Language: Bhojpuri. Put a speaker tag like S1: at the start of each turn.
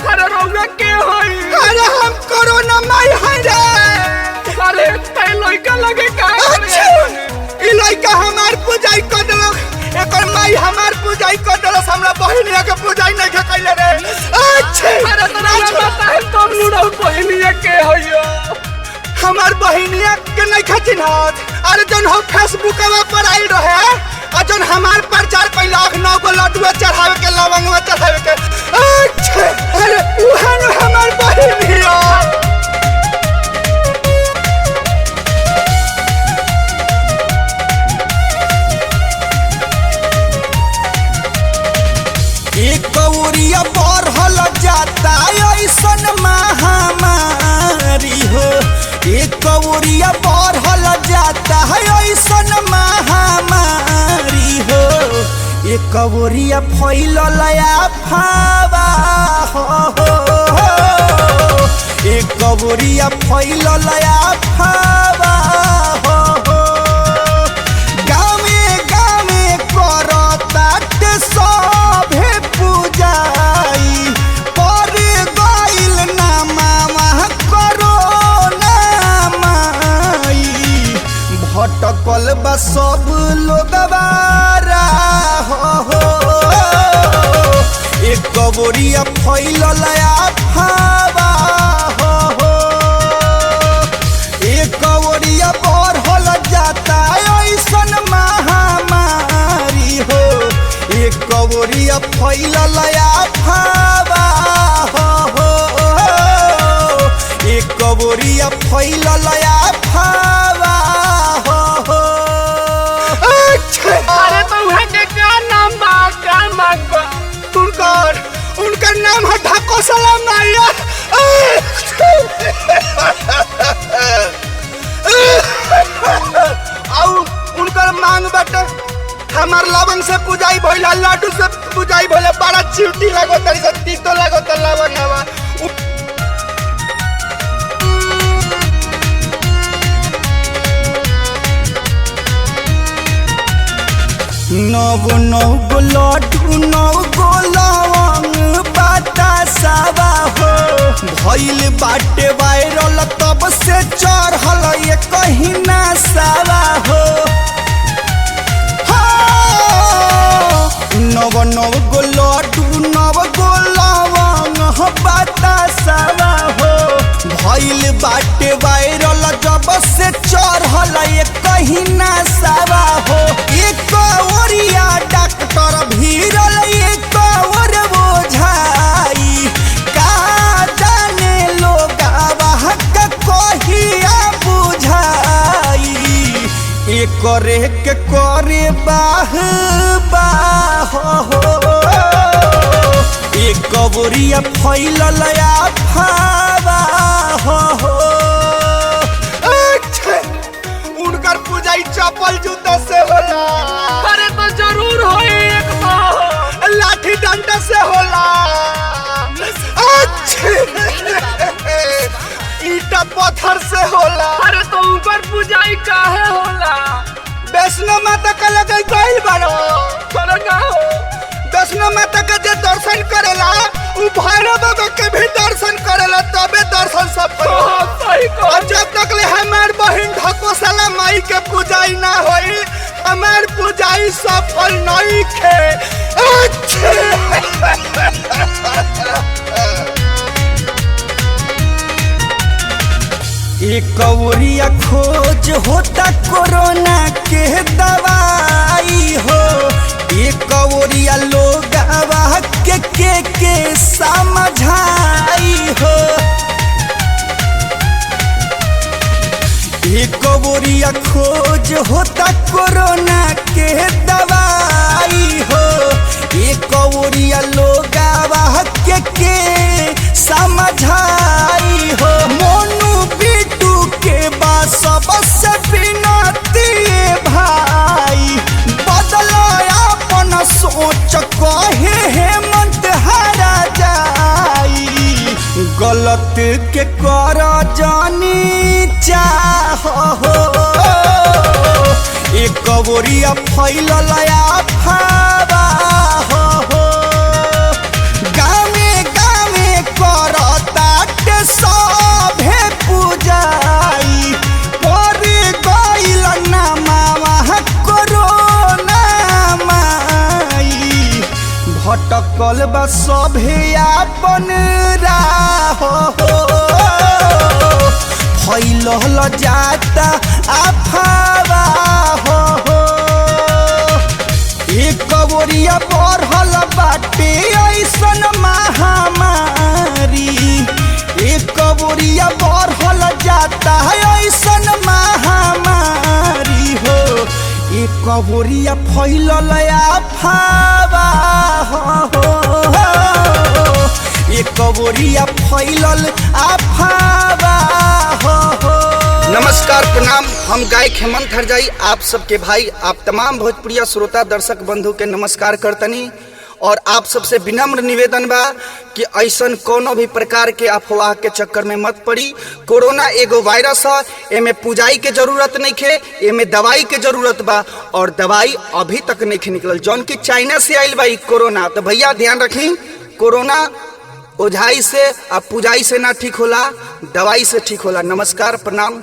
S1: अरे रौना के होई?
S2: अरे हम कोरोना माई है रे।
S1: अरे तै लइका लगे का?
S2: ई लइका हमार पूजाई कर देलक, एकर माई हमार पूजाई कर देलक, हमरा बहिनिया के पूजाई नहीं के कैले रे।
S1: अरे तोरा बता है तब लुड़ा बहिनिया के होइयो?
S2: हमार बहिनिया के नहीं खचिन हाथ। अरे जन हो फेसबुकवा पर आई रहे आ जन हमार प्रचार कैला 9 गो लड्डू चढ़ावे के, लवंगवा चढ़ावे के। अरे उहन हमार बहिनिया। एक कौरिया बढ़ल जाता ऐसन महामारी हो, एक कौरिया बढ़ल जाता है ऐसन महामारी हो, एक कौरिया फैलल अफवाह हो, एक कौरिया फैलल अफवाह हो। गामे गामे करतात सभे पूजाई, पर गइल नामा कोरोना माई, भटकल बा सब लोगवा हो, एक कौरिया फैलल अफवाह हो, एक कौरिया बढ़ल जाता ऐसन महामारी हो, एक कौरिया फैलल अफवाह हो, एक कौरिया फैलल अफवाह हो।
S1: अरे तो वहाँ के क्या नाम बा? क्या मांग बा?
S2: उनका नाम है ढाकोसला माया। उनकर मांग बटे हमार लवंग से पूजाई भइला, लड्डू से पूजाई भइला, बड़ा चिवटी लागो तरी से तीतो लागो त लवंग हवा। नव गो लड्डू 9 गो लवंग बतासावा हो, भइल बाटे वायरल तब से चढ़ल ये कहीं ना सावा हो। 9 गो लड्डू 9 गो लवंग बतासावा हो, भइल बाटे वायरल जब से चढ़ल ये कहीं ना सावा हो। एक ओरिया डॉक्टर भीरल, एक और बोझाई, का जाने लोग का कहिया बुझाई, एक करे के करे बाह हो, एक कौरिया फैलल अफवाह हो। उनकर पूजाई चप्पल जूता से होला।
S1: अरे तो जरूर होई, एक तो
S2: लाठी डंडा से होला। ईटा पत्थर से होला।
S1: अरे तो ऊपर पूजाई काहे होला?
S2: वैष्णो माता का लगे गइल बारो। वैष्णो माता का जे दर्शन करेला उ भैरव बाबा के भी दर्शन करेला, तबे दर्शन सब
S1: सही।
S2: जब तक ले हमार बहिन ढकोसला माई के पूजाई ना होई, हमार पूजाई सफल नहीं खे। एक कौरिया खोज होता कोरोना के दवाई हो, एक कौरिया लोग के समझाई हो, एक कौरिया खोज होता कोरोना के दवाई हो, एक कौरिया लोग के समझाई हो। मोनू बिटू के बात सबसे बिनती भाई, बदलो अपन सोच कहे हेमंत हरा जाई, गलत के कर जानी चाहो, एक कौरिया फैलल अफवाह हो। भटकल बा सभे आपन राह फैलल जाता अफवाह एक ओरिया बढ़ल बाटे ऐसन महामारी एक ओरिया बढ़ल जाता ऐसन महामारी हो एक ओरिया फैलल अफवाह एक ओरिया फैलल अफवाह। नमस्कार प्रणाम, हम गायक हेमंत हरजाई आप सबके भाई आप तमाम भोजपुरिया श्रोता दर्शक बंधु के नमस्कार करतनी और आप सबसे विनम्र निवेदन बा कि ऐसन कोनो भी प्रकार के अफवाह के चक्कर में मत पड़ी। कोरोना एगो वायरस है, एमे पूजाई के जरूरत नहीं है, एमे दवाई के जरूरत बा और दवाई अभी तक नहीं निकलल जौन कि चाइना से आइल बा कोरोना। तो भैया ध्यान रखी, कोरोना ओझाई से और पूजाई से ना ठीक होला, दवाई से ठीक होला। नमस्कार प्रणाम,